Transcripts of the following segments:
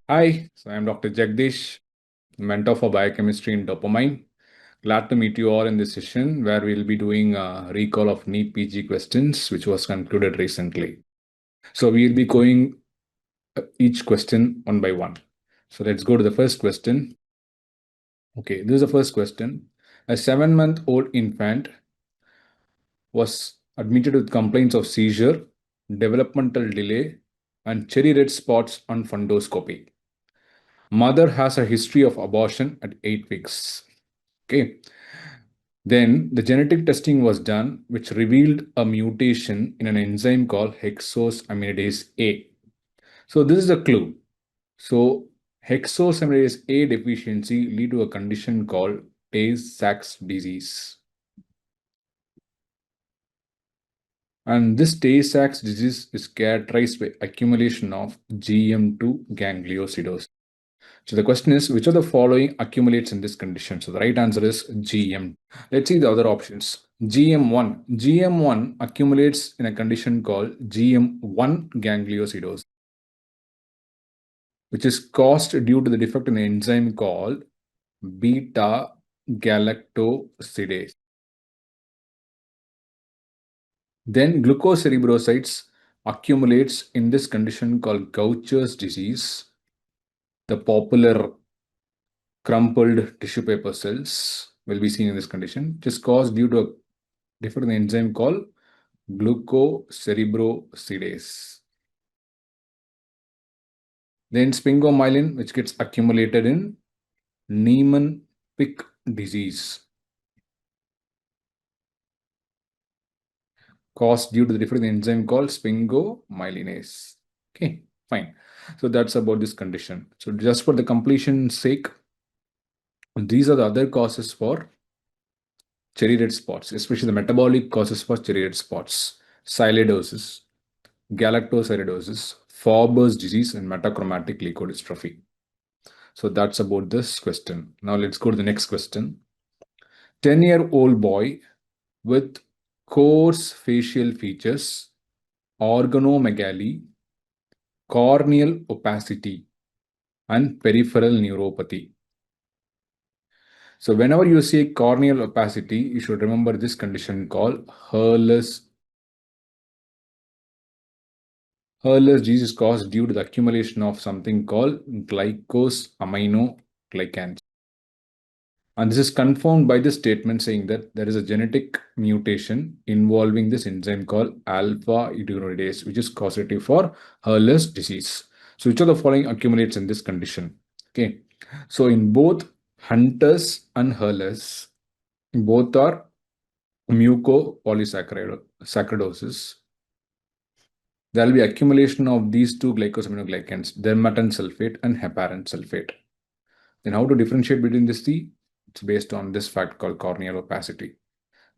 Hi, so I'm Dr. Jagadish, mentor for biochemistry in Dopamine. Glad to meet you all in this session where we'll be doing a recall of NEET PG questions, which was concluded recently. So we'll be going each question one by one. So let's go to the first question. Okay, this is the first question. A 7-month-old infant was admitted with complaints of seizure, developmental delay, and cherry red spots on fundoscopy. Mother has a history of abortion at 8 weeks. Okay. Then the genetic testing was done, which revealed a mutation in an enzyme called hexosaminidase A. So this is a clue. So hexosaminidase A deficiency lead to a condition called Tay-Sachs disease. And this Tay-Sachs disease is characterized by accumulation of GM2 gangliosidosis. So the question is, which of the following accumulates in this condition? So the right answer is GM. Let's see the other options. GM1. GM1 accumulates in a condition called GM1 gangliosidosis, which is caused due to the defect in the enzyme called beta galactosidase. Then glucocerebrosides accumulates in this condition called Gaucher's disease, the popular crumpled tissue paper cells will be seen in this condition, which is caused due to a different enzyme called glucocerebrosidase. Then sphingomyelin, which gets accumulated in Niemann-Pick disease, caused due to the different enzyme called sphingomyelinase. Okay, fine. So that's about this condition. So just for the completion's sake, these are the other causes for cherry red spots, especially the metabolic causes for cherry red spots: sialidosis, galactosidosis, Fowler's disease, and metachromatic leukodystrophy. So that's about this question. Now let's go to the next question. 10-year-old boy with coarse facial features, organomegaly, corneal opacity, and peripheral neuropathy. So whenever you see corneal opacity, you should remember this condition called Hurler's disease is caused due to the accumulation of something called glycosaminoglycans. And this is confirmed by the statement saying that there is a genetic mutation involving this enzyme called alpha hydroxylase, which is causative for Hurler's disease. So which of the following accumulates in this condition? Okay. So in both Hunter's and Hurler's, both are mucopolysaccharidoses. There will be accumulation of these two glycosaminoglycans, dermatan sulfate and heparan sulfate. Then how to differentiate between these three? It's based on this fact called corneal opacity.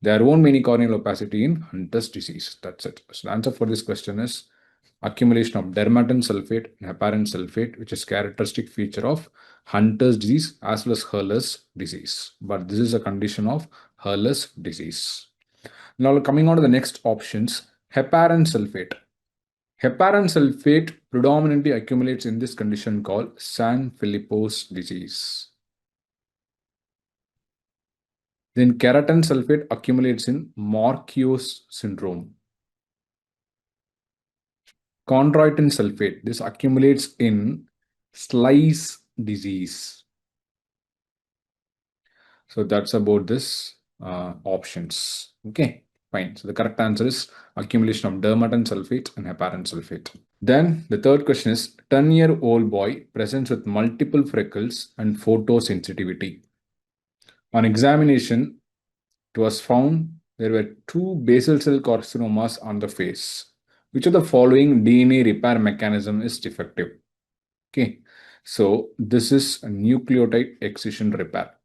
There won't be any corneal opacity in Hunter's disease. That's it. So the answer for this question is accumulation of dermatan sulfate and heparan sulfate, which is characteristic feature of Hunter's disease as well as Hurler's disease. But this is a condition of Hurler's disease. Now coming on to the next options, heparan sulfate. Heparan sulfate predominantly accumulates in this condition called Sanfilippo's disease. Then keratan sulfate accumulates in Morque's syndrome. Chondroitin sulfate, this accumulates in Slice disease. So that's about this options. Okay, fine. So the correct answer is accumulation of dermatan sulfate and heparan sulfate. Then the third question is 10-year-old boy presents with multiple freckles and photosensitivity. On examination, it was found there were 2 basal cell carcinomas on the face. Which of the following DNA repair mechanism is defective? Okay, so this is a nucleotide excision repair.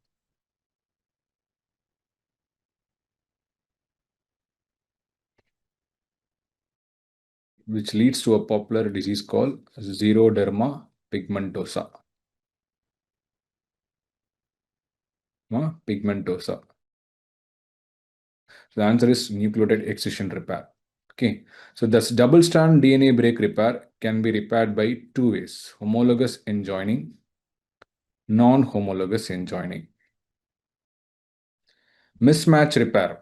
Which leads to a popular disease called xeroderma pigmentosa. Pigmentosa. So the answer is nucleotide excision repair. Okay, so this double strand DNA break repair can be repaired by two ways: homologous enjoining, non-homologous enjoining. Mismatch repair,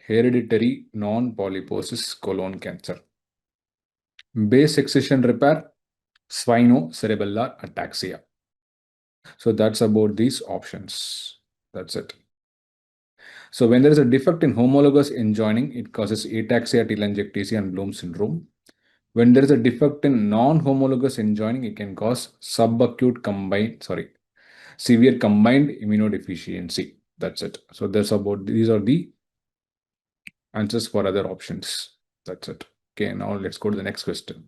hereditary non-polyposis colon cancer. Base excision repair, spinocerebellar ataxia. So that's about these options. That's it. So when there is a defect in homologous enjoining, it causes ataxia, telangiectasia, and Bloom syndrome. When there is a defect in non-homologous enjoining, it can cause severe combined immunodeficiency. That's it. So these are the answers for other options. That's it. Okay, now let's go to the next question.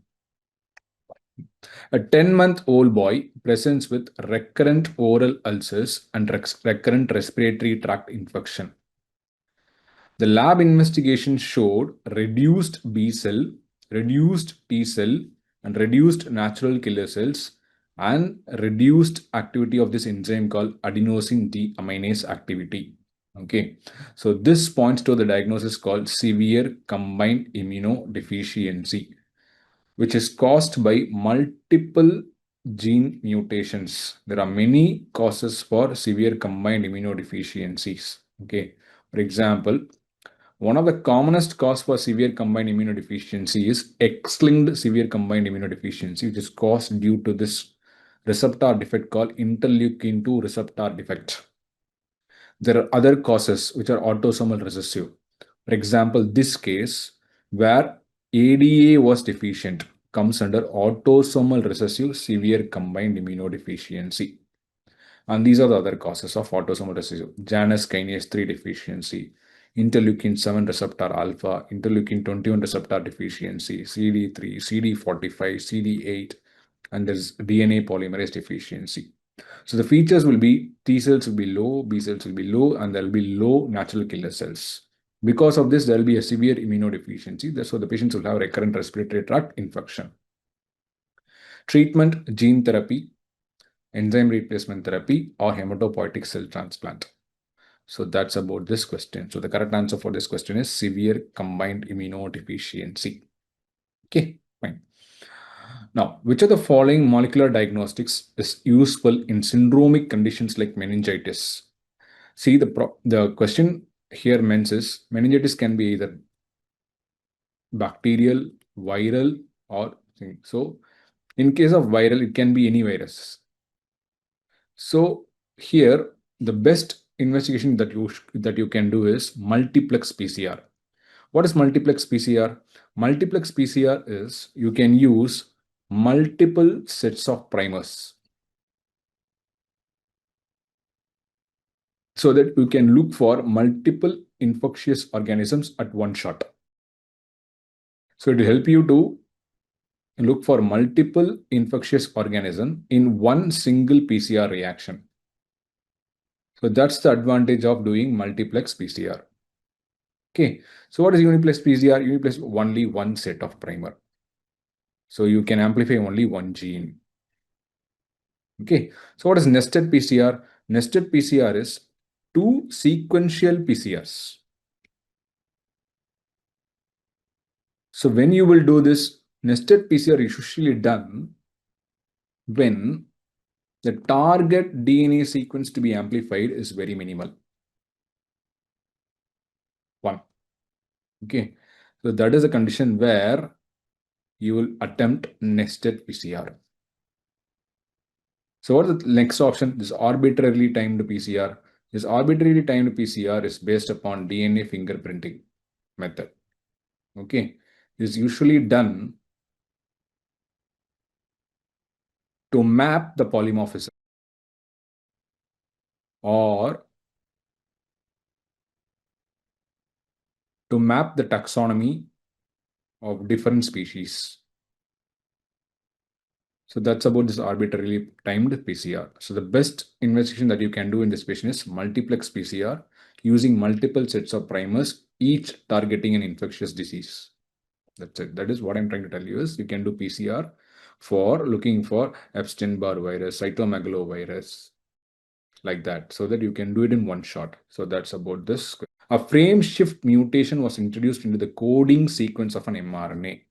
A 10-month-old boy presents with recurrent oral ulcers and recurrent respiratory tract infection. The lab investigation showed reduced B cell, reduced T cell, and reduced natural killer cells, and reduced activity of this enzyme called adenosine deaminase activity. Okay, so this points to the diagnosis called severe combined immunodeficiency, which is caused by multiple gene mutations. There are many causes for severe combined immunodeficiencies. Okay, for example, one of the commonest cause for severe combined immunodeficiency is X-linked severe combined immunodeficiency, which is caused due to this receptor defect called interleukin 2 receptor defect. There are other causes which are autosomal recessive. For example, this case where ADA was deficient comes under autosomal recessive severe combined immunodeficiency. And these are the other causes of autosomal recessive: Janus kinase 3 deficiency, interleukin 7 receptor alpha, interleukin 21 receptor deficiency, CD3, CD45, CD8, and there's DNA polymerase deficiency. So the features will be T cells will be low, B cells will be low, and there will be low natural killer cells. Because of this, there will be a severe immunodeficiency. That's why the patients will have recurrent respiratory tract infection. Treatment: gene therapy, enzyme replacement therapy, or hematopoietic cell transplant. So that's about this question. So the correct answer for this question is severe combined immunodeficiency. Okay, fine. Now, which of the following molecular diagnostics is useful in syndromic conditions like meningitis? See, the question here mentions meningitis can be either bacterial, viral, or thing. So in case of viral, it can be any virus. So here, the best investigation that you can do is multiplex PCR. What is multiplex PCR? Multiplex PCR is you can use multiple sets of primers so that you can look for multiple infectious organisms at one shot. So it will help you to look for multiple infectious organisms in one single PCR reaction. So that's the advantage of doing multiplex PCR. Okay, so what is uniplex PCR? Uniplex only one set of primer. So you can amplify only one gene. Okay, so what is nested PCR? Nested PCR is two sequential PCRs. So when you will do this, nested PCR is usually done when the target DNA sequence to be amplified is very minimal. One. Okay, so that is a condition where you will attempt nested PCR. So what is the next option? This arbitrarily timed PCR. This arbitrarily timed PCR is based upon DNA fingerprinting method. Okay, this is usually done to map the polymorphism or to map the taxonomy of different species. So that's about this arbitrarily timed PCR. So the best investigation that you can do in this patient is multiplex PCR using multiple sets of primers, each targeting an infectious disease. That's it. That is what I'm trying to tell you is you can do PCR for looking for Epstein-Barr virus, cytomegalovirus, like that, so that you can do it in one shot. So that's about this. A frame shift mutation was introduced into the coding sequence of an mRNA.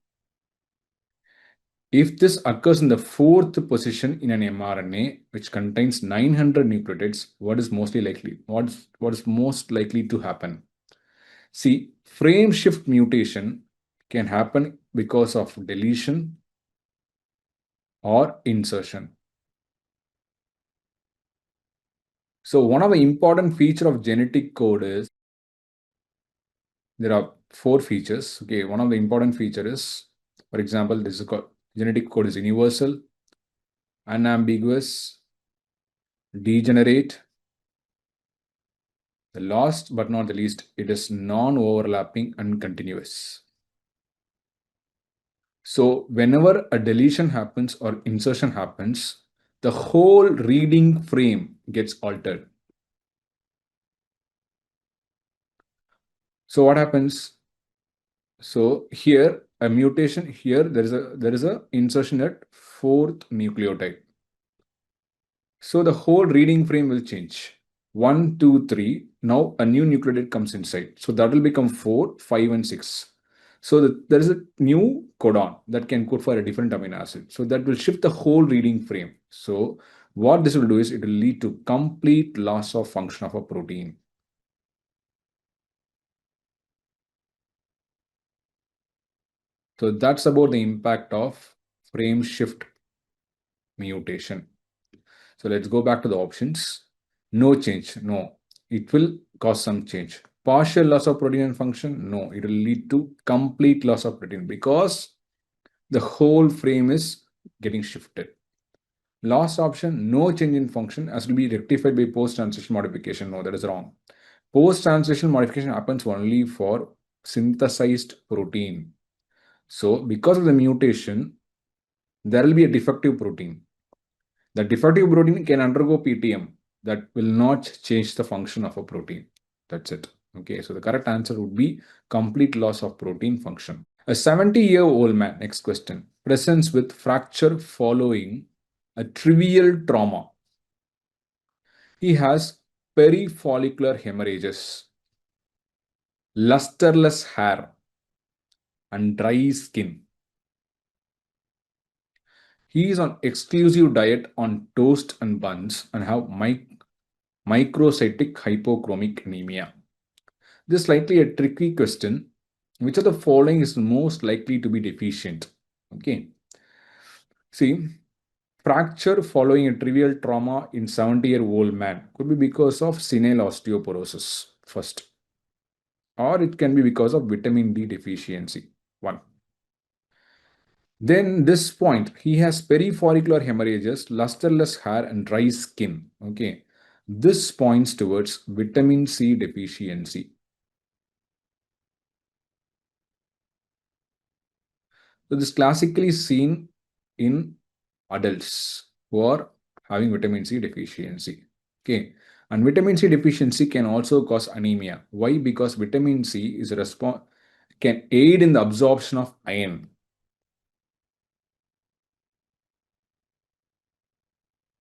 If this occurs in the fourth position in an mRNA, which contains 900 nucleotides, what is mostly likely? What is most likely to happen? See, frame shift mutation can happen because of deletion or insertion. So one of the important feature of genetic code is there are 4 features. Okay, one of the important feature is, for example, this is called genetic code is universal, unambiguous, degenerate. The last but not the least, it is non-overlapping and continuous. So whenever a deletion happens or insertion happens, the whole reading frame gets altered. So what happens? So here a mutation, here there is a insertion at 4th nucleotide. So the whole reading frame will change. 1, 2, 3. Now a new nucleotide comes inside. So that will become 4, 5, and 6. So there is a new codon that can code for a different amino acid. So that will shift the whole reading frame. So what this will do is it will lead to complete loss of function of a protein. So that's about the impact of frame shift mutation. So let's go back to the options. No change. No. It will cause some change. Partial loss of protein and function. No. It will lead to complete loss of protein because the whole frame is getting shifted. Last option, no change in function as will be rectified by post-translation modification. No, that is wrong. Post-translation modification happens only for synthesized protein. So because of the mutation, there will be a defective protein. The defective protein can undergo PTM. That will not change the function of a protein. That's it. Okay, so the correct answer would be complete loss of protein function. A 70-year-old man, next question, presents with fracture following a trivial trauma. He has perifollicular hemorrhages, lusterless hair, and dry skin. He is on exclusive diet on toast and buns and have microcytic hypochromic anemia. This is slightly a tricky question. Which of the following is most likely to be deficient? Okay. See, fracture following a trivial trauma in 70-year-old man could be because of senile osteoporosis first, or it can be because of vitamin D deficiency. 1. Then this point, he has perifollicular hemorrhages, lusterless hair, and dry skin. Okay. This points towards vitamin C deficiency. So this is classically seen in adults who are having vitamin C deficiency. Okay. And vitamin C deficiency can also cause anemia. Why? Because vitamin C is can aid in the absorption of iron.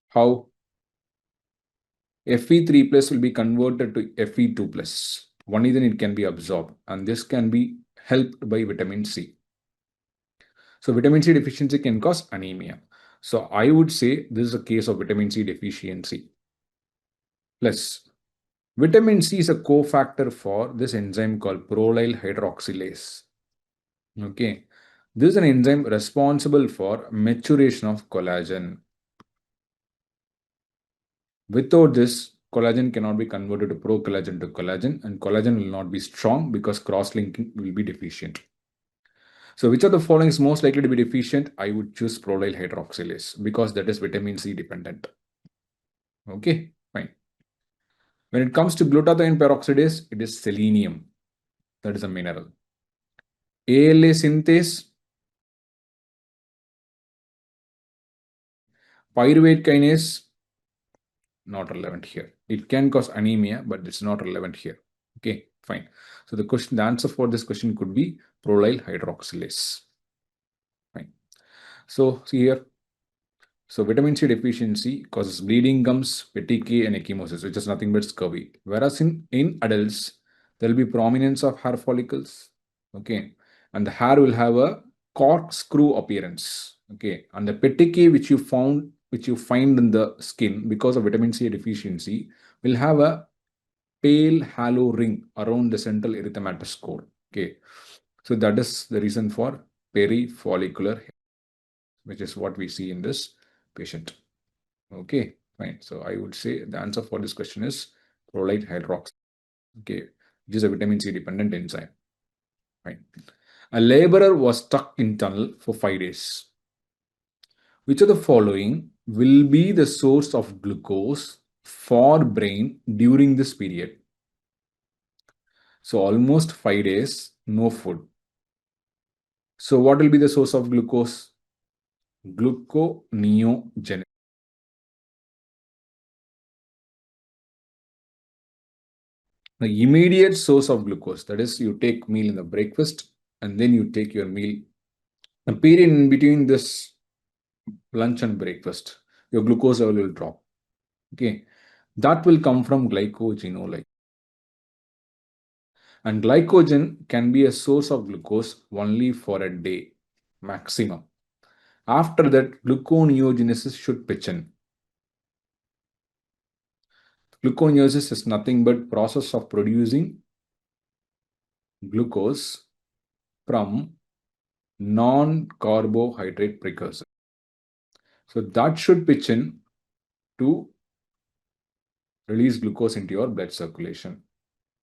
How? Fe3 plus will be converted to Fe2 plus. Only then it can be absorbed. And this can be helped by vitamin C. So vitamin C deficiency can cause anemia. So I would say this is a case of vitamin C deficiency. Plus, vitamin C is a cofactor for this enzyme called prolyl hydroxylase. Okay. This is an enzyme responsible for maturation of collagen. Without this, collagen cannot be converted to procollagen to collagen, and collagen will not be strong because cross-linking will be deficient. So which of the following is most likely to be deficient? I would choose prolyl hydroxylase because that is vitamin C dependent. Okay, fine. When it comes to glutathione peroxidase, it is selenium. That is a mineral. ALA synthase, pyruvate kinase, not relevant here. It can cause anemia, but it's not relevant here. Okay, fine. So the answer for this question could be prolyl hydroxylase. Fine. So see here. So vitamin C deficiency causes bleeding gums, petechiae, and ecchymosis, which is nothing but scurvy. Whereas in adults, There will be prominence of hair follicles. Okay. And the hair will have a corkscrew appearance. Okay. And the petechiae which you find in the skin because of vitamin C deficiency will have a pale halo ring around the central erythematous core. Okay. So that is the reason for perifollicular hair, which is what we see in this patient. Okay, fine. So I would say the answer for this question is prolyl hydroxide. Okay, which is a vitamin C dependent enzyme. Fine. A laborer was stuck in tunnel for 5 days. Which of the following will be the source of glucose for brain during this period? So almost 5 days, no food. So what will be the source of glucose? Gluconeogenesis. The immediate source of glucose, that is, you take meal in the breakfast and then you take your meal. The period in between this lunch and breakfast, your glucose level will drop. Okay, that will come from glycogenolate. And glycogen can be a source of glucose only for a day, maximum. After that, gluconeogenesis should pitch in. Gluconeogenesis is nothing but process of producing glucose from non-carbohydrate precursor. So that should pitch in to release glucose into your blood circulation.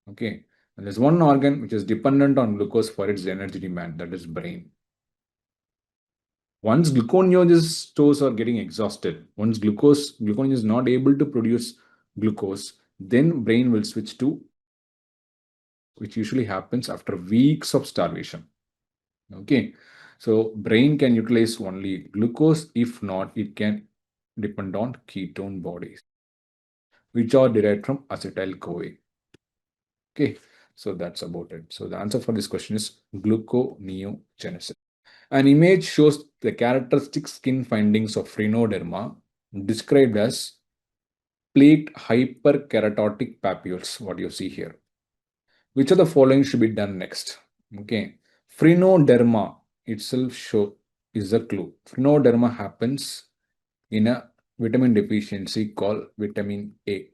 Okay. And there's one organ which is dependent on glucose for its energy demand, that is brain. Once gluconeogenesis stores are getting exhausted, once glucone is not able to produce glucose, then brain will switch to, which usually happens after weeks of starvation. Okay. So brain can utilize only glucose. If not, it can depend on ketone bodies, which are derived from acetyl-CoA. Okay, so that's about it. So the answer for this question is gluconeogenesis. An image shows the characteristic skin findings of phrenoderma described as plate hyperkeratotic papules, what you see here. Which of the following should be done next? Okay, phrenoderma itself is a clue. Phrenoderma happens in a vitamin deficiency called vitamin A.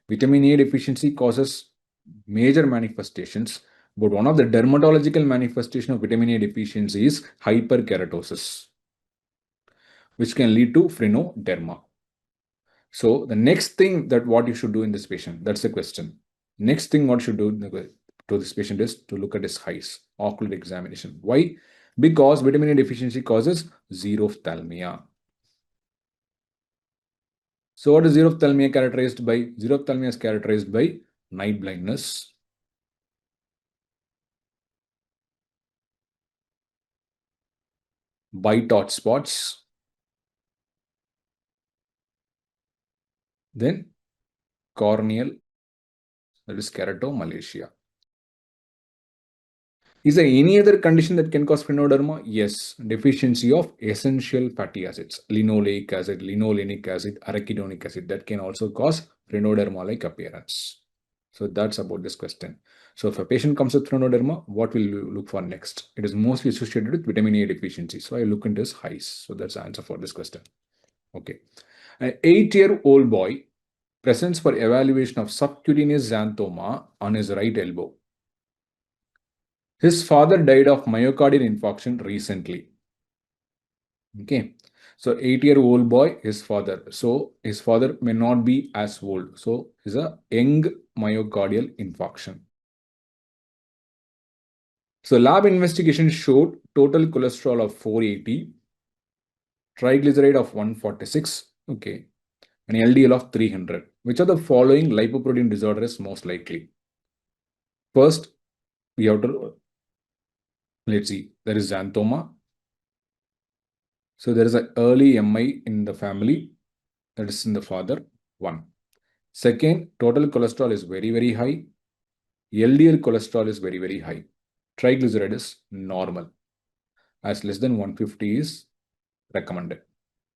Vitamin A deficiency causes major manifestations, but one of the dermatological manifestation of vitamin A deficiency is hyperkeratosis, which can lead to phrenoderma. So the next thing that what you should do in this patient, that's the question. Next thing what you should do to this patient is to look at his eyes, ocular examination. Why? Because vitamin A deficiency causes xerophthalmia. So what is xerophthalmia characterized by? Xerophthalmia is characterized by night blindness, white hot spots, then corneal, that is keratomalacia. Is there any other condition that can cause phrenoderma? Yes, deficiency of essential fatty acids, linoleic acid, linolenic acid, arachidonic acid, that can also cause phrenoderma-like appearance. So that's about this question. So if a patient comes with phrenoderma, what will you look for next? It is mostly associated with vitamin A deficiency. So I look into his eyes. So that's the answer for this question. Okay. An 8-year-old boy presents for evaluation of subcutaneous xanthoma on his right elbow. His father died of myocardial infarction recently. Okay. So 8-year-old boy, his father. So his father may not be as old. So it's a young myocardial infarction. So lab investigation showed total cholesterol of 480, triglyceride of 146, okay, and LDL of 300. Which of the following lipoprotein disorder is most likely? First, we have to, let's see, there is xanthoma. So there is an early MI in the family, that is in the father, 1. Second, total cholesterol is very, very high. LDL cholesterol is very, very high. Triglyceride is normal, as less than 150 is recommended.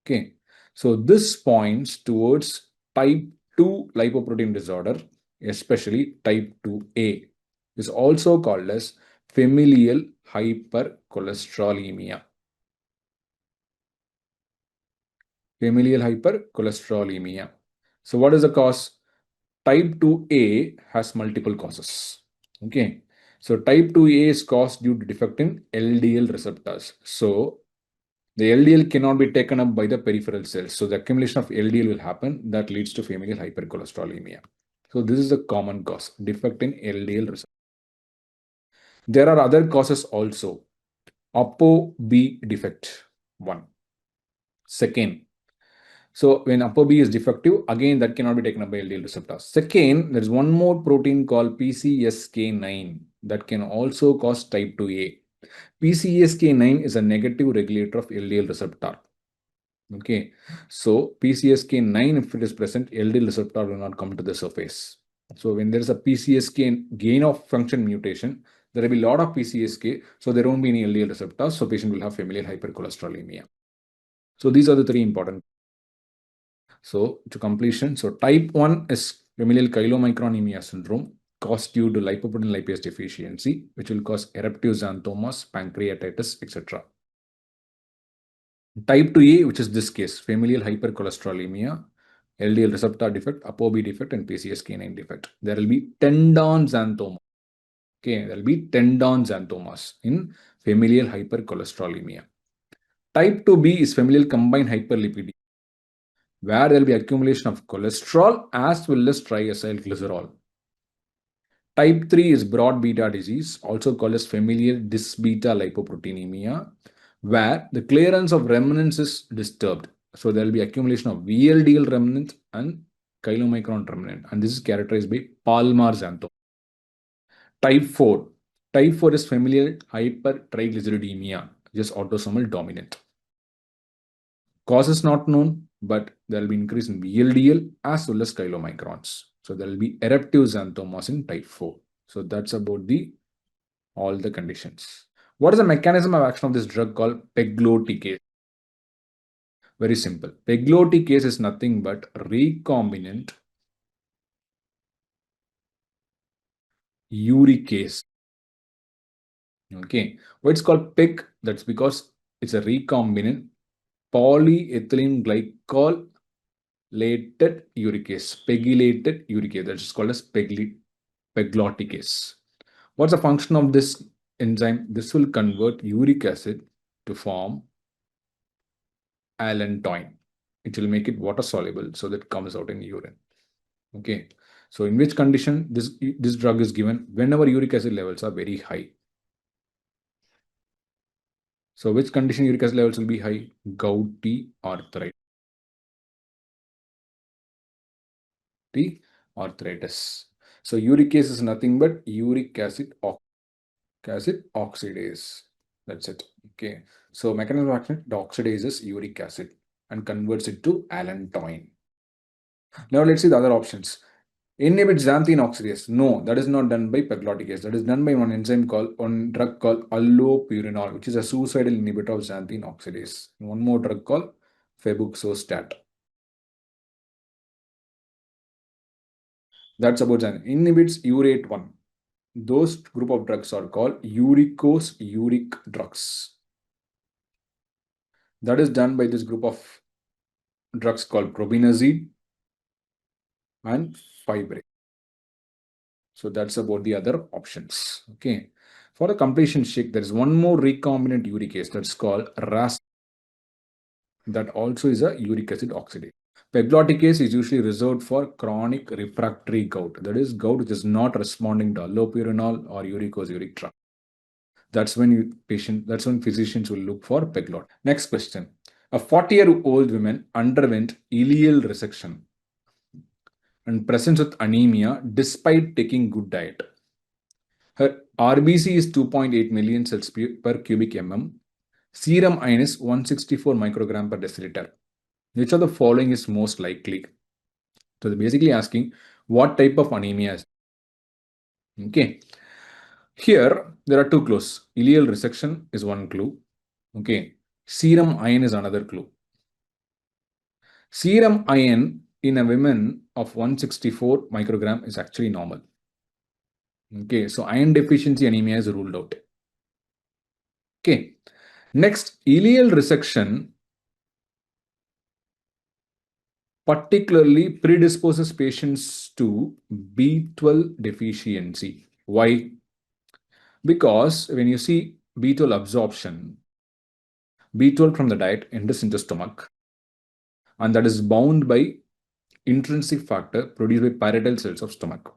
Okay, so this points towards type 2 lipoprotein disorder, especially type 2A. is also called as familial hypercholesterolemia. Familial hypercholesterolemia. So what is the cause? Type 2A has multiple causes. Okay. So type 2A is caused due to defect in LDL receptors. So the LDL cannot be taken up by the peripheral cells. So the accumulation of LDL will happen that leads to familial hypercholesterolemia. So this is a common cause, defect in LDL receptors. There are other causes also. ApoB defect, one. Second, so when ApoB is defective, again that cannot be taken up by LDL receptors. Second, there is one more protein called PCSK9 that can also cause type 2A. PCSK9 is a negative regulator of LDL receptor. Okay, so PCSK9, if it is present, LDL receptor will not come to the surface. So when there is a PCSK gain of function mutation, there will be a lot of PCSK, so there won't be any LDL receptors, so patient will have familial hypercholesterolemia. So these are the three important. So to completion, so type 1 is familial chylomicronemia syndrome caused due to lipoprotein lipase deficiency, which will cause eruptive xanthomas, pancreatitis, etc. Type 2A, which is this case, familial hypercholesterolemia, LDL receptor defect, ApoB defect, and PCSK9 defect. There will be tendon xanthoma. Okay, there will be tendon xanthomas in familial hypercholesterolemia. Type 2B is familial combined hyperlipidemia, where there will be accumulation of cholesterol as well as triacylglycerol. Type 3 is broad beta disease, also called as familial dysbeta lipoproteinemia, where the clearance of remnants is disturbed. So there will be accumulation of VLDL remnant and chylomicron remnant, and this is characterized by palmar xanthoma. Type 4. Type 4 is familial hypertriglyceridemia, which is autosomal dominant. Cause is not known, but there will be increase in VLDL as well as chylomicrons. So there will be eruptive xanthomas in type 4. So that's about all the conditions. What is the mechanism of action of this drug called pegloticase? Very simple. Pegloticase is nothing but recombinant uricase. Okay. Why it's called PEG? That's because it's a recombinant polyethylene glycolated uricase. Pegylated uricase. That's called as pegloticase. What's the function of this enzyme? This will convert uric acid to form allantoin. It will make it water soluble, so that comes out in urine. Okay. So in which condition this drug is given? Whenever uric acid levels are very high. So which condition uric acid levels will be high? Gouty arthritis. So uricase is nothing but uric acid oxidase. That's it. Okay. So mechanism of action, it oxidizes uric acid and converts it to allantoin. Now let's see the other options. Inhibit xanthine oxidase. No, that is not done by pegloticase. That is done by one drug called allopurinol, which is a suicidal inhibitor of xanthine oxidase. And one more drug called febuxostat. That's about xanthine. Inhibits urate 1. Those group of drugs are called uricose uric drugs. That is done by this group of drugs called probinazine and fibrate. So that's about the other options. Okay. For the completion check, there is one more recombinant uricase that's called RAS. That also is a uric acid oxidase. Pegloticase is usually reserved for chronic refractory gout. That is gout which is not responding to allopurinol or uricose uric drug. That's when physicians will look for peglot. Next question. A 40-year-old woman underwent ileal resection and presents with anemia despite taking good diet. Her RBC is 2.8 million cells per cubic mm. Serum iron is 164 microgram per deciliter. Which of the following is most likely? So they're basically asking what type of anemia is. Okay. Here, there are two clues. Ileal resection is one clue. Okay. Serum iron is another clue. Serum iron in a woman of 164 microgram is actually normal. Okay, so iron deficiency anemia is ruled out. Okay, next, ileal resection particularly predisposes patients to B12 deficiency. Why? Because when you see B12 absorption, B12 from the diet enters into stomach, and that is bound by intrinsic factor produced by parietal cells of stomach.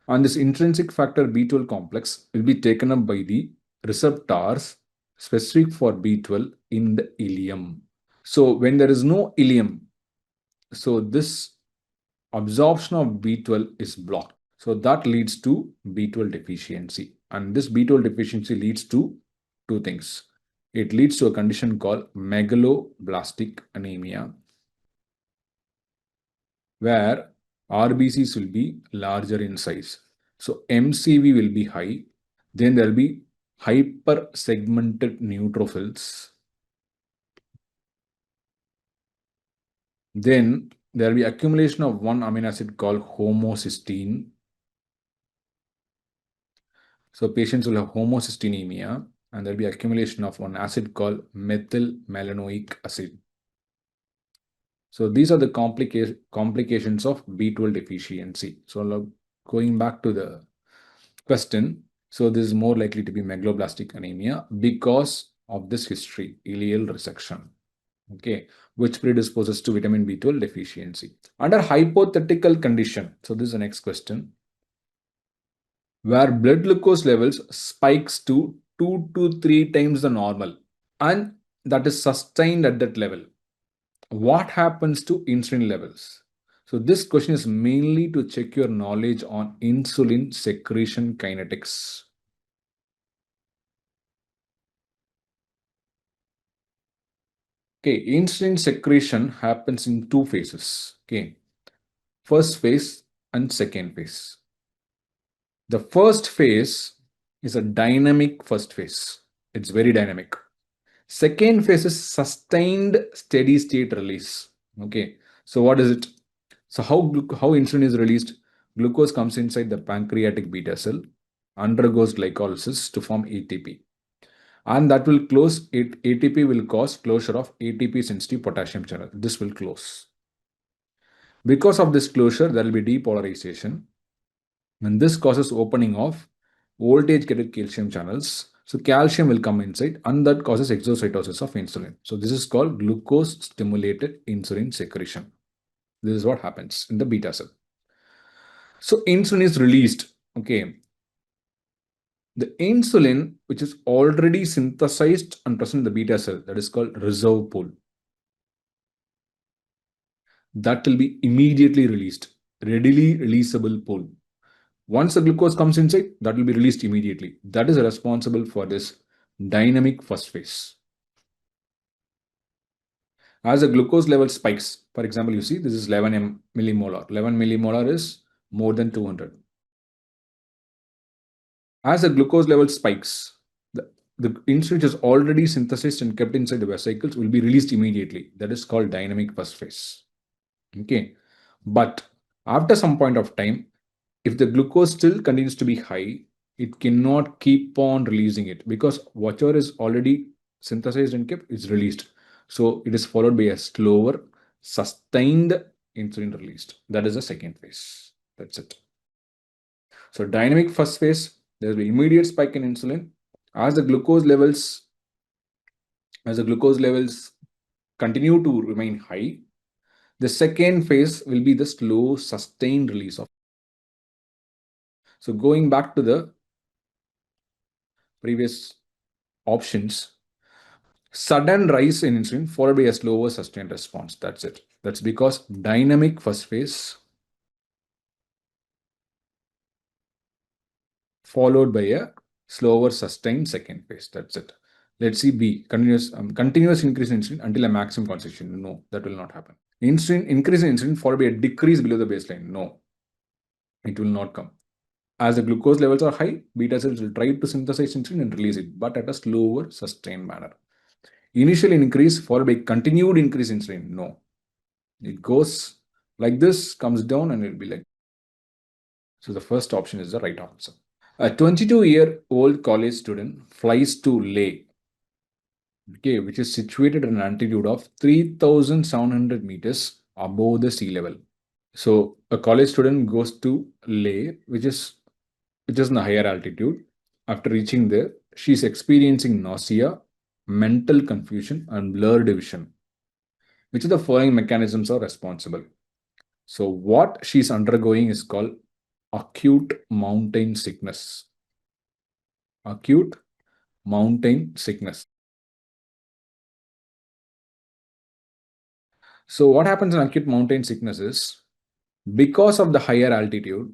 And this intrinsic factor B12 complex will be taken up by the receptors specific for B12 in the ileum. So when there is no ileum, so this absorption of B12 is blocked. So that leads to B12 deficiency. And this B12 deficiency leads to two things. It leads to a condition called megaloblastic anemia, where RBCs will be larger in size. So MCV will be high. Then there will be hyper-segmented neutrophils. Then there will be accumulation of one amino acid called homocysteine. So patients will have homocystinemia, and there will be accumulation of one acid called methylmalonic acid. So these are the complications of B12 deficiency. So going back to the question, so this is more likely to be megaloblastic anemia because of this history, ileal resection, okay, which predisposes to vitamin B12 deficiency. Under hypothetical condition, so this is the next question, where blood glucose levels spikes to 2 to 3 times the normal, and that is sustained at that level. What happens to insulin levels? So this question is mainly to check your knowledge on insulin secretion kinetics. Okay, insulin secretion happens in two phases. Okay, first phase and second phase. The first phase is a dynamic first phase. It's very dynamic. Second phase is sustained steady state release. Okay, so what is it? So how insulin is released? Glucose comes inside the pancreatic beta cell, undergoes glycolysis to form ATP. And that will close it. ATP will cause closure of ATP sensitive potassium channel. This will close. Because of this closure, there will be depolarization. And this causes opening of voltage gated calcium channels. So calcium will come inside, and that causes exocytosis of insulin. So this is called glucose stimulated insulin secretion. This is what happens in the beta cell. So insulin is released. Okay. The insulin, which is already synthesized and present in the beta cell, that is called reserve pool. That will be immediately released, readily releasable pool. Once the glucose comes inside, that will be released immediately. That is responsible for this dynamic first phase. As the glucose level spikes, for example, you see this is 11 millimolar. 11 millimolar is more than 200. As the glucose level spikes, the insulin which is already synthesized and kept inside the vesicles will be released immediately. That is called dynamic first phase. Okay, but after some point of time, if the glucose still continues to be high, it cannot keep on releasing it, because whatever is already synthesized and kept is released. So it is followed by a slower, sustained insulin released. That is the second phase. That's it. So dynamic first phase, there will be immediate spike in insulin. As the glucose levels continue to remain high, the second phase will be the slow, sustained release of. So going back to the previous options, sudden rise in insulin followed by a slower, sustained response. That's it. That's because dynamic first phase followed by a slower, sustained second phase. That's it. Let's see B, continuous increase in insulin until a maximum concentration. No, that will not happen. Increase in insulin followed by a decrease below the baseline. No, it will not come. As the glucose levels are high, beta cells will try to synthesize insulin and release it, but at a slower, sustained manner. Initial increase followed by continued increase in insulin. No, it goes like this, comes down, and it will be like. So the first option is the right answer. A 22-year-old college student flies to Leh, okay, which is situated at an altitude of 3,700 meters above the sea level. So a college student goes to Leh, which is in a higher altitude. After reaching there, she is experiencing nausea, mental confusion, and blurred vision. Which of the following mechanisms are responsible? So what she's undergoing is called acute mountain sickness. Acute mountain sickness. So what happens in acute mountain sickness is, because of the higher altitude,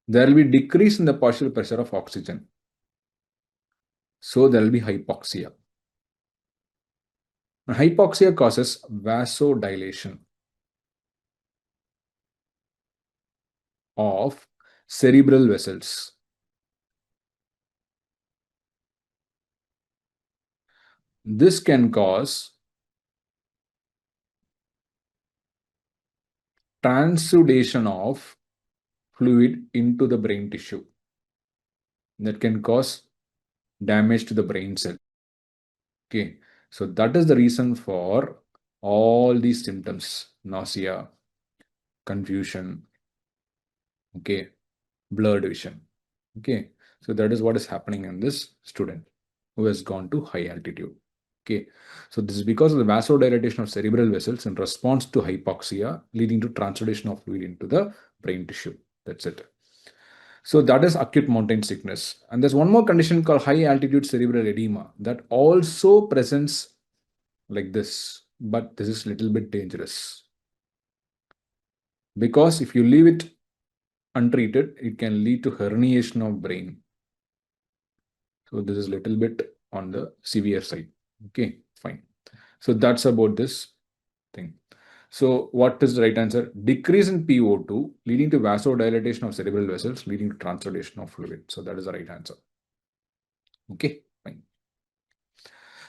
there will be decrease in the partial pressure of oxygen. So there will be hypoxia. And hypoxia causes vasodilation of cerebral vessels. This can cause transudation of fluid into the brain tissue. That can cause damage to the brain cell. Okay, so that is the reason for all these symptoms: nausea, confusion, okay, blurred vision. Okay, so that is what is happening in this student who has gone to high altitude. Okay, so this is because of the vasodilatation of cerebral vessels in response to hypoxia, leading to transudation of fluid into the brain tissue. That's it. So that is acute mountain sickness. And there's one more condition called high altitude cerebral edema that also presents like this, but this is a little bit dangerous. Because if you leave it untreated, it can lead to herniation of brain. So this is a little bit on the severe side. Okay, fine. So that's about this thing. So what is the right answer? Decrease in PO2 leading to vasodilatation of cerebral vessels, leading to transudation of fluid. So that is the right answer. Okay, fine.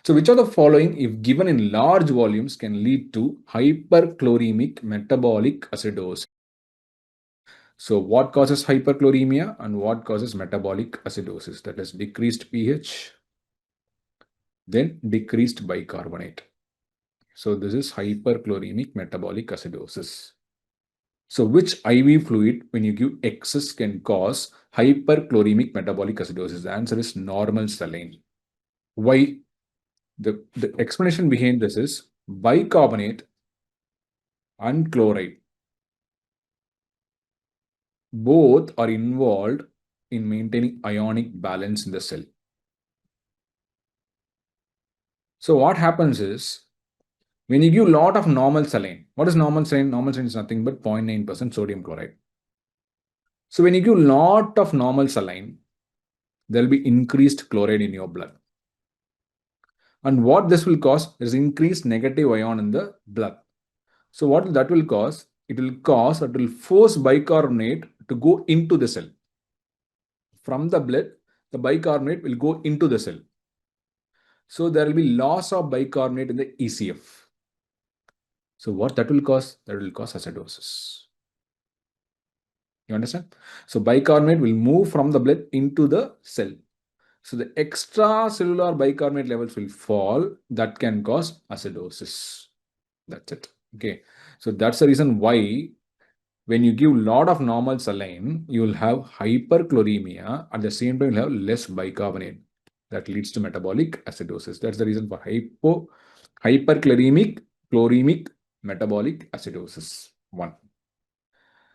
So which of the following, if given in large volumes, can lead to hyperchloremic metabolic acidosis? So what causes hyperchloremia and what causes metabolic acidosis? That is decreased pH, then decreased bicarbonate. So this is hyperchloremic metabolic acidosis. So which IV fluid, when you give excess, can cause hyperchloremic metabolic acidosis? The answer is normal saline. Why? The explanation behind this is bicarbonate and chloride both are involved in maintaining ionic balance in the cell. So what happens is, when you give a lot of normal saline, what is normal saline? Normal saline is nothing but 0.9% sodium chloride. So when you give a lot of normal saline, there will be increased chloride in your blood. And what this will cause is increased negative ion in the blood. So what that will cause? It will force bicarbonate to go into the cell. From the blood, the bicarbonate will go into the cell. So there will be loss of bicarbonate in the ECF. So what that will cause? That will cause acidosis. You understand? So bicarbonate will move from the blood into the cell. So the extracellular bicarbonate levels will fall. That can cause acidosis. That's it. Okay. So that's the reason why when you give a lot of normal saline, you will have hyperchloremia. At the same time, you'll have less bicarbonate. That leads to metabolic acidosis. That's the reason for chloremic metabolic acidosis. One.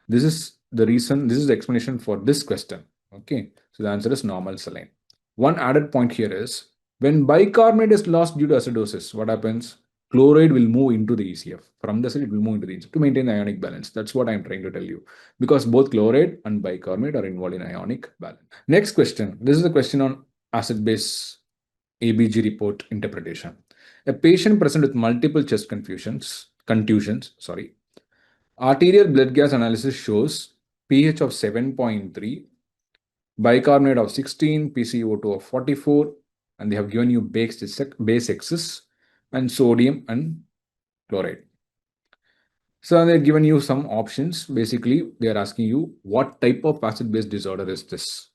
This is the reason, this is the explanation for this question. Okay. So the answer is normal saline. One added point here is, when bicarbonate is lost due to acidosis, what happens? Chloride will move into the ECF. From the cell, it will move into the ECF to maintain the ionic balance. That's what I'm trying to tell you. Because both chloride and bicarbonate are involved in ionic balance. Next question. This is a question on acid-base ABG report interpretation. A patient present with multiple chest contusions, arterial blood gas analysis shows pH of 7.3, bicarbonate of 16, PCO2 of 44, and they have given you base excess and sodium and chloride. So they're given you some options. Basically, they are asking you what type of acid-base disorder is this?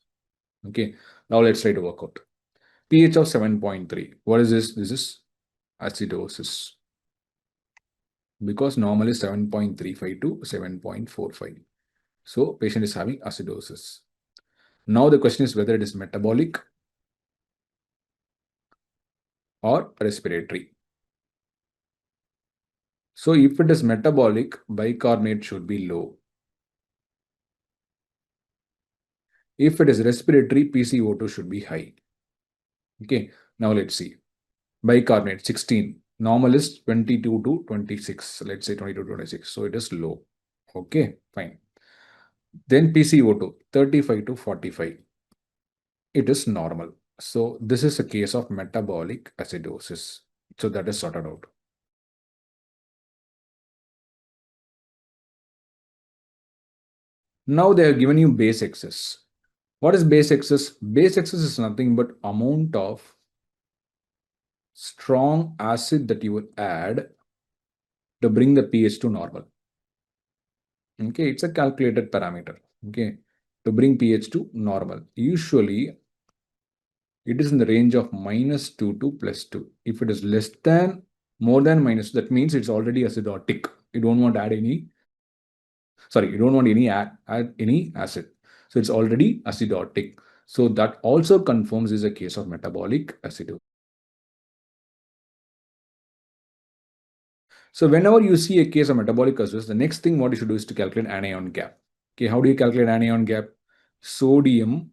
Okay, now let's try to work out. pH of 7.3. What is this? This is acidosis. Because normal is 7.35 to 7.45. So patient is having acidosis. Now the question is whether it is metabolic or respiratory. So if it is metabolic, bicarbonate should be low. If it is respiratory, PCO2 should be high. Okay, now let's see. Bicarbonate 16. Normal is 22 to 26. Let's say 22 to 26. So it is low. Okay, fine. Then PCO2 35 to 45. It is normal. So this is a case of metabolic acidosis. So that is sorted out. Now they have given you base excess. What is base excess? Base excess is nothing but amount of strong acid that you will add to bring the pH to normal. Okay, it's a calculated parameter. Okay, to bring pH to normal. Usually, it is in the range of -2 to +2. If it is less than, more than minus, that means it's already acidotic. You don't want to add any, sorry, you don't want any add any acid. So it's already acidotic. So that also confirms is a case of metabolic acidosis. So whenever you see a case of metabolic acidosis, the next thing what you should do is to calculate anion gap. Okay, how do you calculate anion gap? Sodium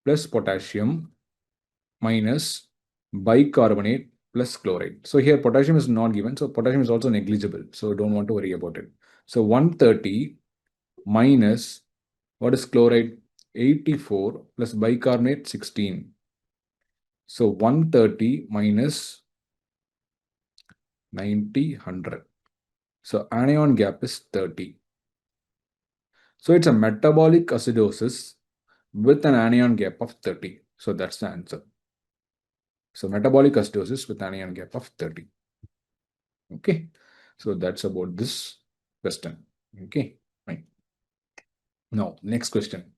plus potassium minus bicarbonate plus chloride. So here potassium is not given. So potassium is also negligible. So don't want to worry about it. So 130 minus, what is chloride? 84 plus bicarbonate 16. So 130 minus 90, 100. So anion gap is 30. So it's a metabolic acidosis with an anion gap of 30. So that's the answer. So metabolic acidosis with anion gap of 30. Okay. So that's about this question. Okay. Fine. Now, next question.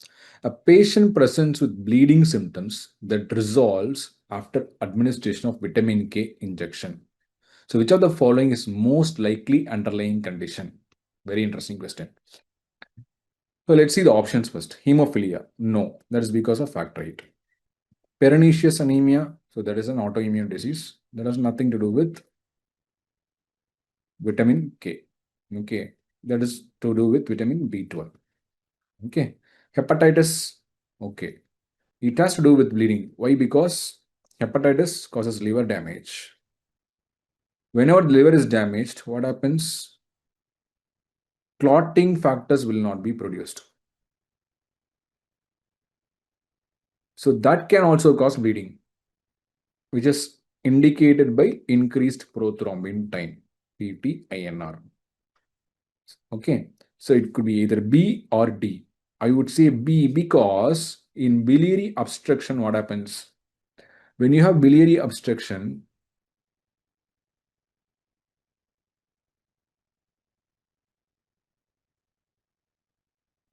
A patient presents with bleeding symptoms that resolves after administration of vitamin K injection. So which of the following is most likely underlying condition? Very interesting question. So let's see the options first. Hemophilia. No, that is because of factor VIII. Pernicious anemia. So that is an autoimmune disease. That has nothing to do with vitamin K. Okay. That is to do with vitamin B12. Okay. Hepatitis. Okay. It has to do with bleeding. Why? Because hepatitis causes liver damage. Whenever the liver is damaged, what happens? Clotting factors will not be produced. So that can also cause bleeding, which is indicated by increased prothrombin time, PTINR. Okay, so it could be either B or D. I would say B because in biliary obstruction, what happens? When you have biliary obstruction,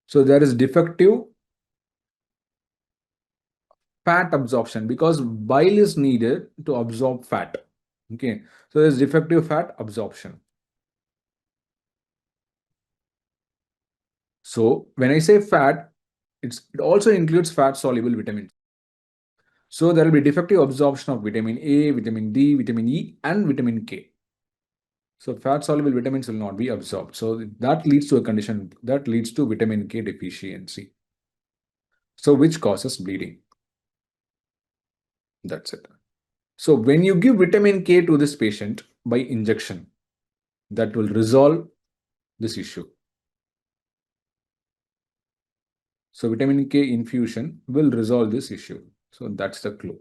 so there is defective fat absorption because bile is needed to absorb fat. Okay, so there's defective fat absorption. So when I say fat, it also includes fat soluble vitamins. So there will be defective absorption of vitamin A, vitamin D, vitamin E, and vitamin K. So fat soluble vitamins will not be absorbed. So that leads to a condition that leads to vitamin K deficiency. So which causes bleeding? That's it. So when you give vitamin K to this patient by injection, that will resolve this issue. So vitamin K infusion will resolve this issue. So that's the clue.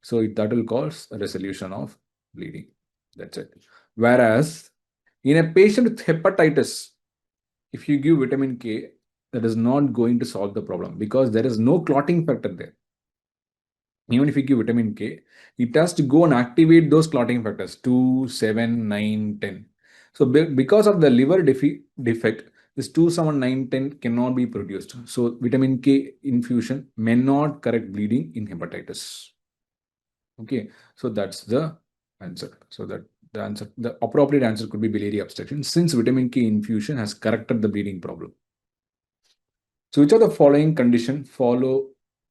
So that will cause a resolution of bleeding. That's it. Whereas in a patient with hepatitis, if you give vitamin K, that is not going to solve the problem because there is no clotting factor there. Even if you give vitamin K, it has to go and activate those clotting factors 2, 7, 9, 10. So because of the liver defect, this 27910 cannot be produced. So vitamin K infusion may not correct bleeding in hepatitis. Okay, so that's the answer. So that the appropriate answer could be biliary obstruction, since vitamin K infusion has corrected the bleeding problem. So which of the following condition follow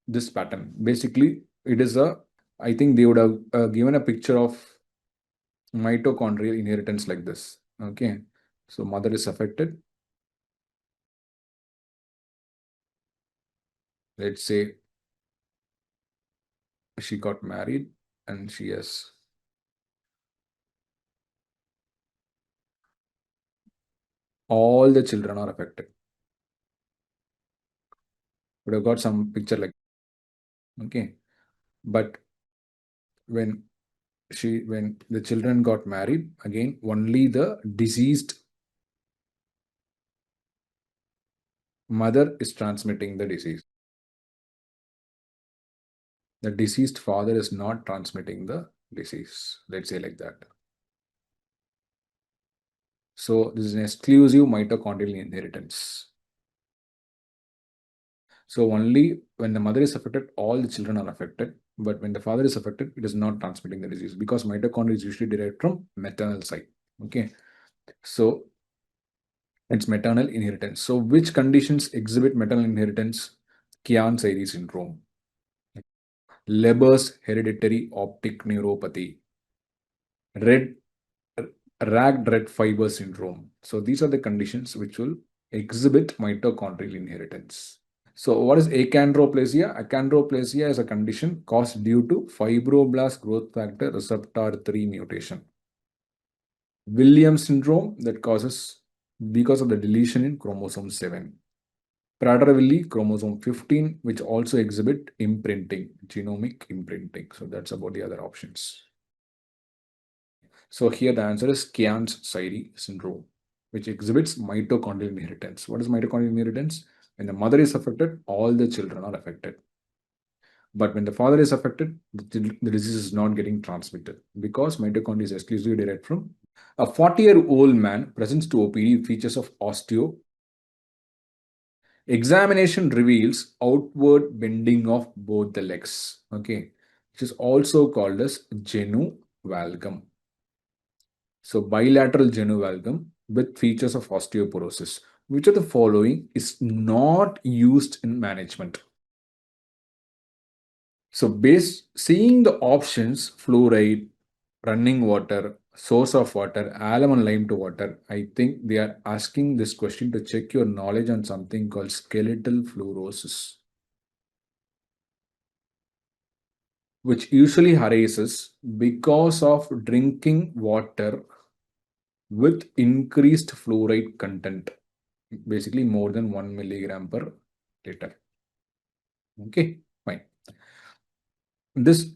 this pattern? Basically, it is I think they would have given a picture of mitochondrial inheritance like this. Okay, so mother is affected. Let's say she got married and she has all the children are affected. Would have got some picture like, okay, but when the children got married, again only the deceased mother is transmitting the disease. The deceased father is not transmitting the disease. Let's say like that. So this is an exclusive mitochondrial inheritance. So only when the mother is affected, all the children are affected. But when the father is affected, it is not transmitting the disease, because mitochondria is usually derived from maternal side. Okay. So it's maternal inheritance. So which conditions exhibit maternal inheritance? Chiari syndrome, Leber's hereditary optic neuropathy, red ragged red fiber syndrome. So these are the conditions which will exhibit mitochondrial inheritance. So what is achondroplasia? Achondroplasia is a condition caused due to fibroblast growth factor receptor 3 mutation. Williams syndrome, that causes because of the deletion in chromosome 7. Prader-Willi chromosome 15, which also exhibit imprinting, genomic imprinting. So that's about the other options. So here the answer is Chiari syndrome, which exhibits mitochondrial inheritance. What is mitochondrial inheritance? When the mother is affected, all the children are affected. But when the father is affected, the disease is not getting transmitted, because mitochondria is exclusively derived from a 40-year-old man presents to OPD with features of osteo. Examination reveals outward bending of both the legs, okay, which is also called as genu valgum. So bilateral genu valgum with features of osteoporosis. Which of the following is not used in management? So seeing the options, fluoride, running water, source of water, alum and lime to water, I think they are asking this question to check your knowledge on something called skeletal fluorosis, which usually arises because of drinking water with increased fluoride content, basically more than 1 milligram per liter. Okay, fine. This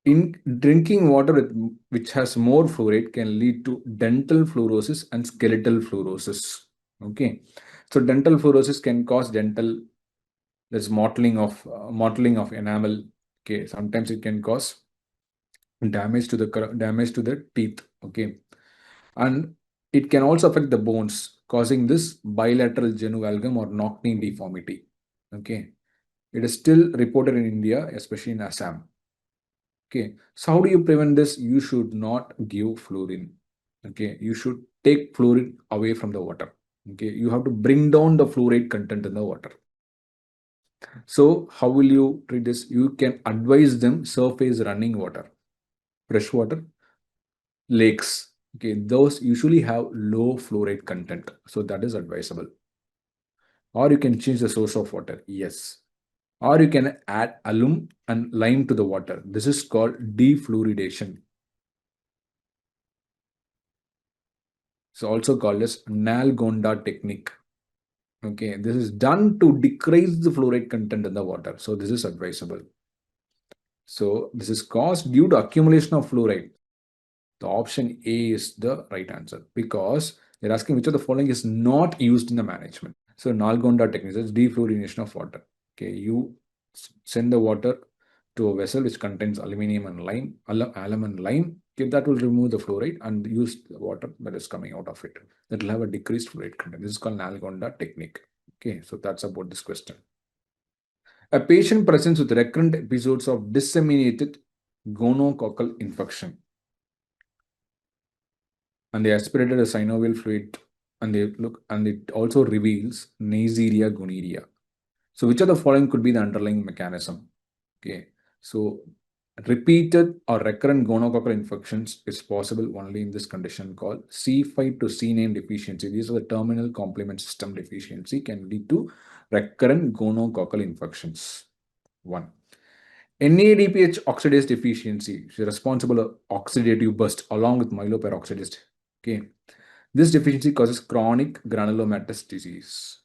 in drinking water which has more fluoride can lead to dental fluorosis and skeletal fluorosis. Okay, so dental fluorosis can cause dental, there's mottling of enamel. Okay, sometimes it can cause damage to the teeth. Okay, and it can also affect the bones, causing this bilateral genu valgum or knock-knee deformity. Okay, it is still reported in India, especially in Assam. Okay, so how do you prevent this? You should not give fluorine. Okay, you should take fluorine away from the water. Okay, you have to bring down the fluoride content in the water. So how will you treat this? You can advise them surface running water, fresh water, lakes. Okay, those usually have low fluoride content, so that is advisable. Or you can change the source of water. Yes. Or you can add alum and lime to the water. This is called defluoridation. It's also called as Nalgonda technique. Okay, this is done to decrease the fluoride content in the water. So this is advisable. So this is caused due to accumulation of fluoride. The option A is the right answer, because they're asking which of the following is not used in the management. So Nalgonda technique is defluorination of water. Okay, you send the water to a vessel which contains aluminium and lime, alum and lime. Okay, that will remove the fluoride and use the water that is coming out of it. That will have a decreased fluoride content. This is called Nalgonda technique. Okay, so that's about this question. A patient presents with recurrent episodes of disseminated gonococcal infection, and they aspirated a synovial fluid, and they look, and it also reveals Neisseria gonorrhea. So, which of the following could be the underlying mechanism? Okay, so repeated or recurrent gonococcal infections is possible only in this condition called C5 to C9 deficiency. These are the terminal complement system deficiency can lead to recurrent gonococcal infections. 1. NADPH oxidase deficiency is responsible for oxidative burst along with myeloperoxidase. Okay, this deficiency causes chronic granulomatous disease.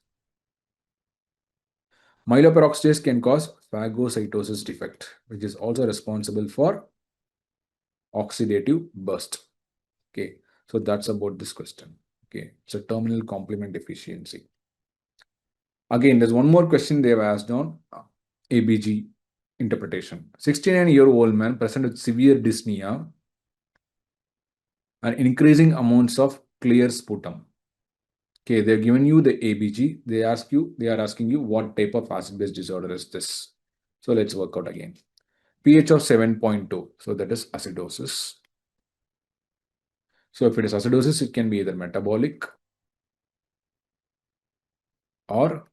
Myeloperoxidase can cause phagocytosis defect, which is also responsible for oxidative burst. Okay, so that's about this question. Okay, it's a terminal complement deficiency. Again, there's one more question they have asked on ABG interpretation. 69-year-old man present with severe dyspnea and increasing amounts of clear sputum. Okay, they've given you the ABG. They are asking you what type of acid-base disorder is this. So let's work out again. pH of 7.2. So that is acidosis. So if it is acidosis, it can be either metabolic or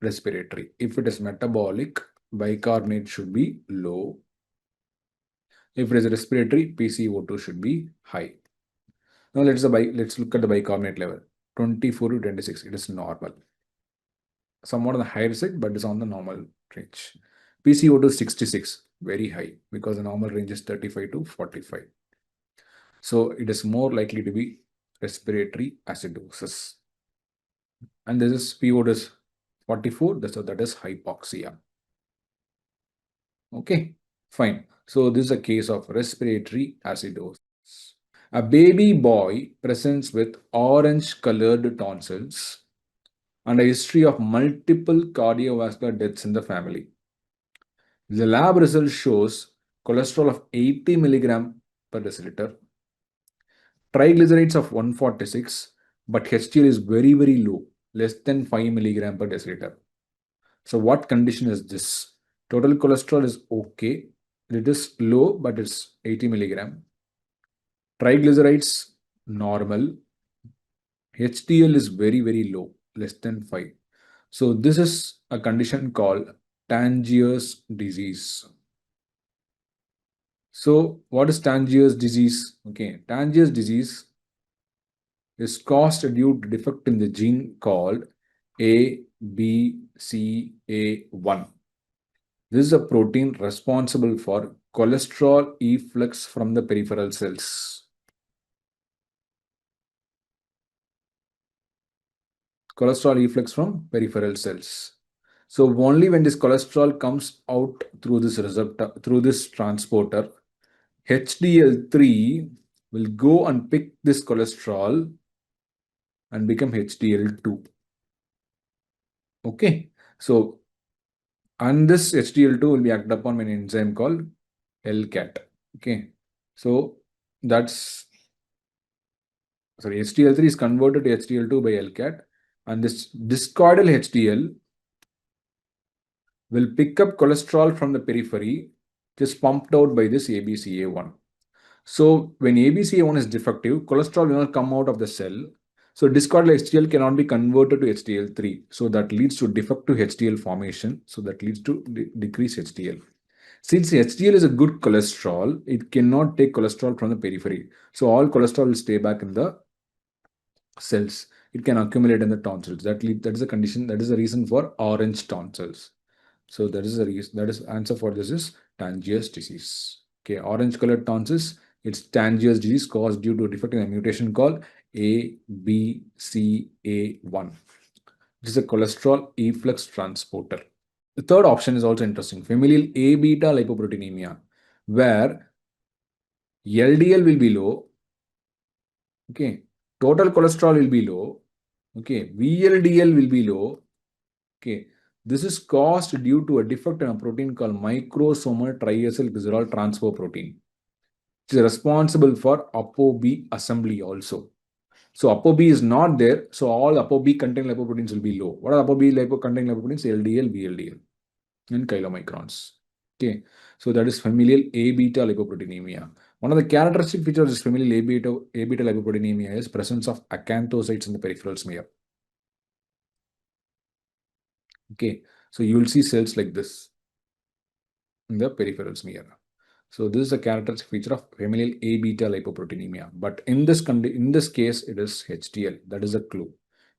respiratory. If it is metabolic, bicarbonate should be low. If it is respiratory, PCO2 should be high. Now let's look at the bicarbonate level. 24 to 26. It is normal. Somewhat on the higher side, but it's on the normal range. PCO2 is 66, very high, because the normal range is 35 to 45. So it is more likely to be respiratory acidosis. And this is PO is 44, so that is hypoxia. Okay, fine. So this is a case of respiratory acidosis. A baby boy presents with orange-colored tonsils and a history of multiple cardiovascular deaths in the family. The lab result shows cholesterol of 80 milligram per deciliter, triglycerides of 146, but HDL is very, very low, less than 5 milligram per deciliter. So what condition is this? Total cholesterol is okay. It is low, but it's 80 milligram. Triglycerides, normal. HDL is very, very low, less than 5. So this is a condition called Tangiers disease. So what is Tangiers disease? Okay, Tangiers disease is caused due to defect in the gene called ABCA1. This is a protein responsible for cholesterol efflux from the peripheral cells. Cholesterol efflux from peripheral cells. So only when this cholesterol comes out through this receptor, through this transporter, HDL3 will go and pick this cholesterol and become HDL2. Okay, so and this HDL2 will be acted upon by an enzyme called LCAT. Okay, so that's HDL3 is converted to HDL2 by LCAT, and this discoidal HDL will pick up cholesterol from the periphery, just pumped out by this ABCA1. So when ABCA1 is defective, cholesterol will not come out of the cell. So discoidal HDL cannot be converted to HDL3. So that leads to defective HDL formation. So that leads to decreased HDL. Since HDL is a good cholesterol, it cannot take cholesterol from the periphery. So all cholesterol will stay back in the cells. It can accumulate in the tonsils. That is a condition. That is the reason for orange tonsils. So that is the reason. That is answer for this is Tangiers disease. Okay, orange colored tonsils. It's Tangiers disease caused due to a defect in a mutation called ABCA1. This is a cholesterol efflux transporter. The third option is also interesting. Familial A beta lipoproteinemia, where LDL will be low. Okay, total cholesterol will be low. Okay, VLDL will be low. Okay, This is caused due to a defect in a protein called microsomal triacylglycerol transfer protein, which is responsible for ApoB assembly also. So ApoB is not there, so all ApoB containing lipoproteins will be low. What are ApoB containing lipoproteins? LDL, VLDL in kilomicrons. Okay, so that is familial A beta lipoproteinemia. One of the characteristic features of this familial A beta lipoproteinemia is presence of acanthocytes in the peripheral smear. Okay, so you will see cells like this in the peripheral smear. So this is a characteristic feature of familial A beta lipoproteinemia. But in this case, it is HDL. That is a clue.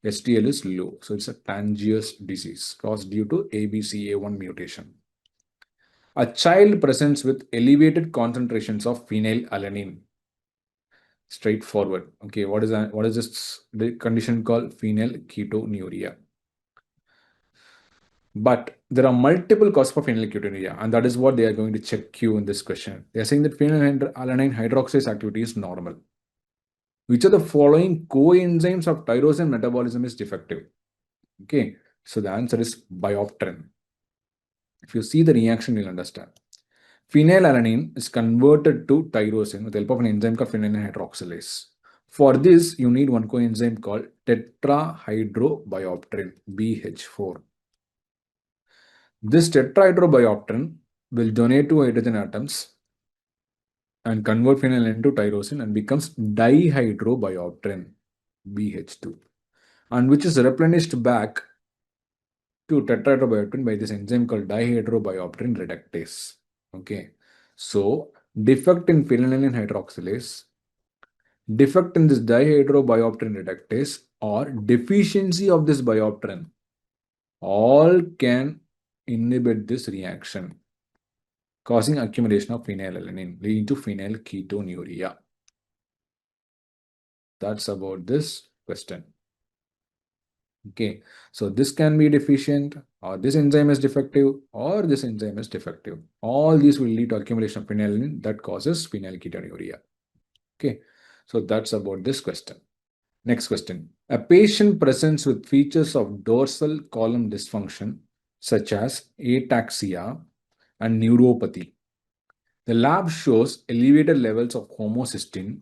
HDL is low, so it's a Tangiers disease caused due to ABCA1 mutation. A child presents with elevated concentrations of phenylalanine. Straightforward. Okay, what is this condition called? Phenylketonuria. But there are multiple causes for phenylketonuria, and that is what they are going to check you in this question. They are saying that phenylalanine hydroxylase activity is normal. Which of the following coenzymes of tyrosine metabolism is defective? Okay, so the answer is biopterin. If you see the reaction, you'll understand. Phenylalanine is converted to tyrosine with the help of an enzyme called phenylalanine hydroxylase. For this, you need one coenzyme called tetrahydrobiopterin, BH4. This tetrahydrobiopterin will donate two hydrogen atoms and convert phenylalanine into tyrosine and becomes dihydrobiopterin, BH2, and which is replenished back to tetrahydrobiopterin by this enzyme called dihydrobiopterin reductase. Okay, so defect in phenylalanine hydroxylase, defect in this dihydrobiopterin reductase, or deficiency of this biopterin, all can inhibit this reaction, causing accumulation of phenylalanine, leading to phenylketonuria. That's about this question. Okay, so this can be deficient, or this enzyme is defective, or this enzyme is defective. All these will lead to accumulation of phenylalanine that causes phenylketonuria. Okay, so that's about this question. Next question. A patient presents with features of dorsal column dysfunction, such as ataxia and neuropathy. The lab shows elevated levels of homocysteine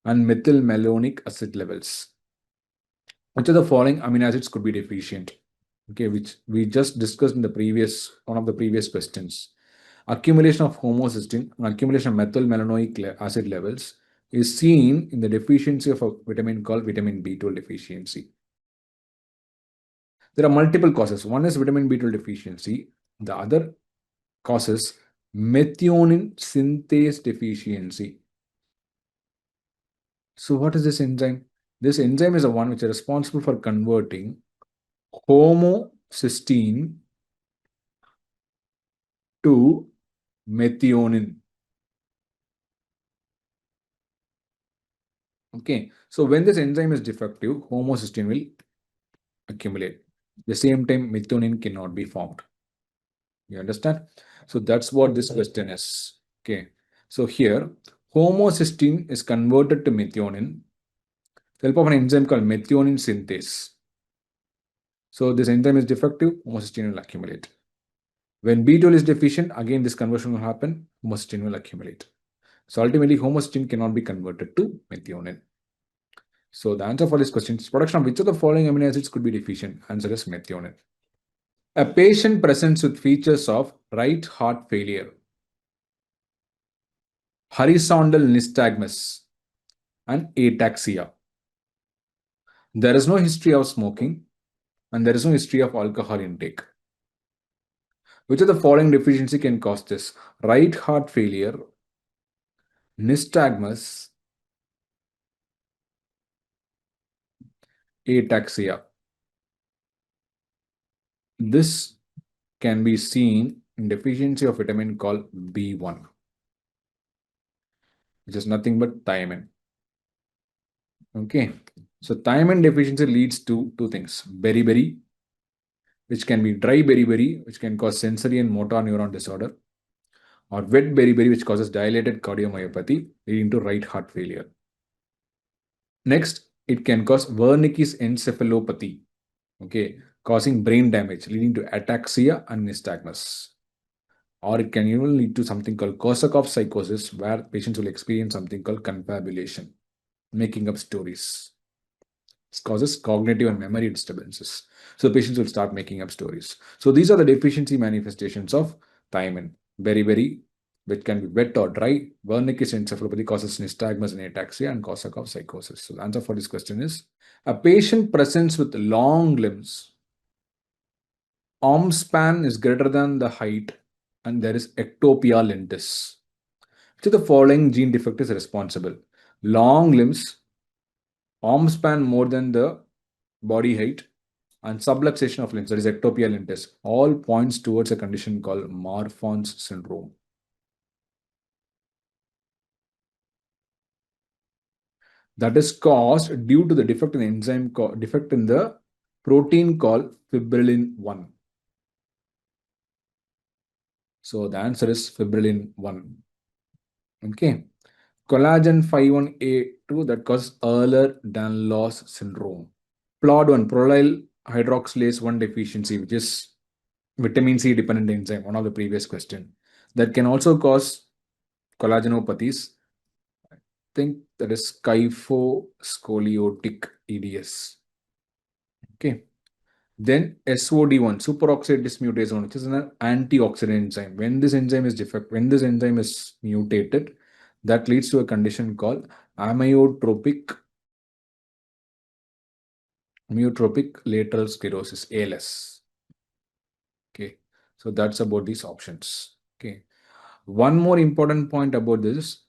and methylmalonic acid levels. Which of the following amino acids could be deficient? Okay, which we just discussed in the one of the previous questions. Accumulation of homocysteine and accumulation of methylmalonic acid levels is seen in the deficiency of a vitamin called vitamin B12 deficiency. There are multiple causes. One is vitamin B12 deficiency. The other cause is methionine synthase deficiency. So what is this enzyme? This enzyme is the one which is responsible for converting homocysteine to methionine. Okay, so when this enzyme is defective, homocysteine will accumulate. At the same time, methionine cannot be formed. You understand? So that's what this question is. Okay, so here homocysteine is converted to methionine with the help of an enzyme called methionine synthase. So this enzyme is defective, homocysteine will accumulate. When B12 is deficient, again this conversion will happen, homocysteine will accumulate. So ultimately, homocysteine cannot be converted to methionine. So the answer for this question is production of which of the following amino acids could be deficient? Answer is methionine. A patient presents with features of right heart failure, horizontal nystagmus, and ataxia. There is no history of smoking and there is no history of alcohol intake. Which of the following deficiency can cause this? Right heart failure, nystagmus, ataxia. This can be seen in deficiency of vitamin called B1, which is nothing but thiamine. Okay, so thiamine deficiency leads to two things: beriberi, which can be dry beriberi, which can cause sensory and motor neuron disorder, or wet beriberi, which causes dilated cardiomyopathy, leading to right heart failure. Next, it can cause Wernicke's encephalopathy. Okay, causing brain damage, leading to ataxia and nystagmus. Or it can even lead to something called Korsakoff psychosis, where patients will experience something called confabulation, making up stories. It causes cognitive and memory disturbances. So patients will start making up stories. So these are the deficiency manifestations of thiamine. Very, which can be wet or dry. Wernicke's encephalopathy causes nystagmus and ataxia and Korsakoff psychosis. So the answer for this question is a patient presents with long limbs. Arm span is greater than the height and there is ectopia lentis. Which of the following gene defect is responsible? Long limbs, arm span more than the body height, and subluxation of limbs, that is ectopia lentis, all points towards a condition called Marfan's syndrome. That is caused due to the defect in the enzyme, defect in the protein called fibrillin 1. So the answer is fibrillin 1. Okay. Collagen 51A2 that causes Ehlers-Danlos syndrome. PLOD1, prolyl hydroxylase 1 deficiency, which is vitamin C dependent enzyme, one of the previous question, that can also cause collagenopathies. I think that is kyphoscoliotic EDS. Okay. Then SOD1, superoxide dismutase 1, which is an antioxidant enzyme. When this enzyme is defect, when this enzyme is mutated, that leads to a condition called amyotrophic lateral sclerosis, ALS. Okay, so that's about these options. Okay, one more important point about this,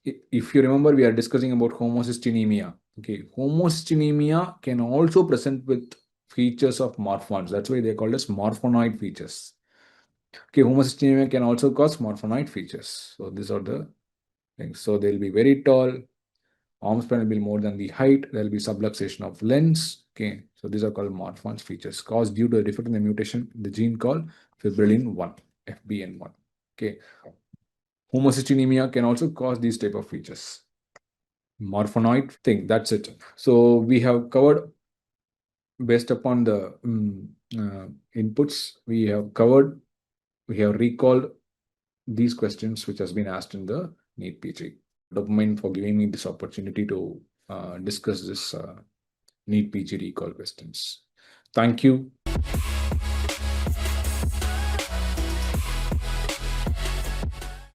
if you remember, we are discussing about homocystinemia. Okay, homocystinemia can also present with features of morphons. That's why they're called as morphonoid features. Okay, homocystinemia can also cause morphonoid features. So these are the things. So they'll be very tall. Arm span will be more than the height. There will be subluxation of lens. Okay, so these are called morphons features caused due to a defect in the mutation, the gene called fibrillin 1, FBN1. Okay, homocystinemia can also cause these type of features. Morphonoid thing, that's it. So we have covered based upon the inputs we have covered. We have recalled these questions which has been asked in the NEET PG. Dopamine for giving me this opportunity to discuss this NEET PG recall questions. Thank you.